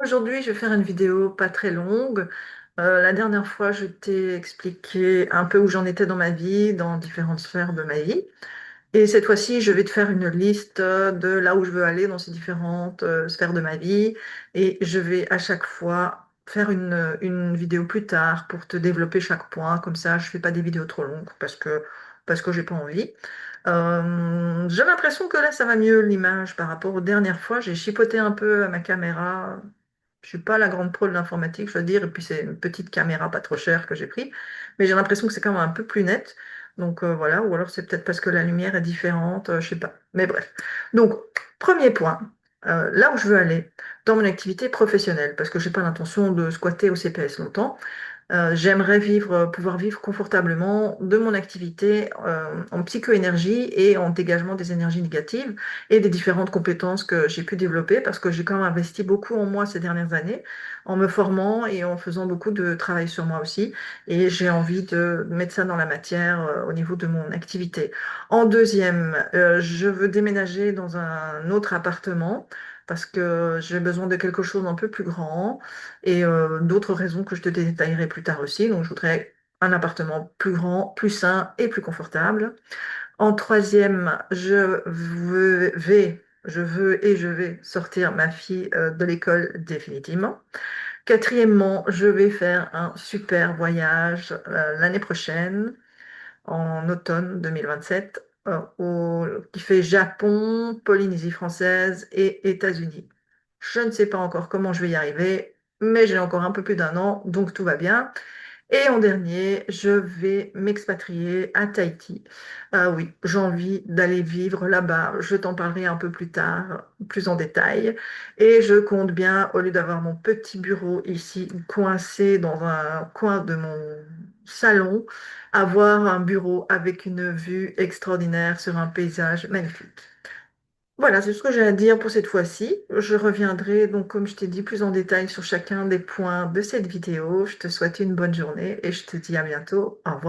Aujourd'hui, je vais faire une vidéo pas très longue. La dernière fois, je t'ai expliqué un peu où j'en étais dans ma vie, dans différentes sphères de ma vie. Et cette fois-ci, je vais te faire une liste de là où je veux aller dans ces différentes sphères de ma vie. Et je vais à chaque fois faire une vidéo plus tard pour te développer chaque point. Comme ça, je fais pas des vidéos trop longues parce que j'ai pas envie. J'ai l'impression que là, ça va mieux l'image par rapport aux dernières fois. J'ai chipoté un peu à ma caméra. Je suis pas la grande pro de l'informatique, je dois dire, et puis c'est une petite caméra pas trop chère que j'ai pris, mais j'ai l'impression que c'est quand même un peu plus net. Donc voilà, ou alors c'est peut-être parce que la lumière est différente, je sais pas. Mais bref. Donc, premier point, là où je veux aller dans mon activité professionnelle, parce que j'ai pas l'intention de squatter au CPS longtemps. J'aimerais pouvoir vivre confortablement de mon activité en psychoénergie et en dégagement des énergies négatives et des différentes compétences que j'ai pu développer parce que j'ai quand même investi beaucoup en moi ces dernières années en me formant et en faisant beaucoup de travail sur moi aussi. Et j'ai envie de mettre ça dans la matière au niveau de mon activité. En deuxième, je veux déménager dans un autre appartement parce que j'ai besoin de quelque chose d'un peu plus grand et d'autres raisons que je te détaillerai plus tard aussi. Donc, je voudrais un appartement plus grand, plus sain et plus confortable. En troisième, je vais sortir ma fille de l'école définitivement. Quatrièmement, je vais faire un super voyage l'année prochaine, en automne 2027, qui fait Japon, Polynésie française et États-Unis. Je ne sais pas encore comment je vais y arriver, mais j'ai encore un peu plus d'un an, donc tout va bien. Et en dernier, je vais m'expatrier à Tahiti. Ah oui, j'ai envie d'aller vivre là-bas. Je t'en parlerai un peu plus tard, plus en détail. Et je compte bien, au lieu d'avoir mon petit bureau ici coincé dans un coin de mon salon, avoir un bureau avec une vue extraordinaire sur un paysage magnifique. Voilà, c'est ce que j'ai à dire pour cette fois-ci. Je reviendrai donc, comme je t'ai dit, plus en détail sur chacun des points de cette vidéo. Je te souhaite une bonne journée et je te dis à bientôt. Au revoir.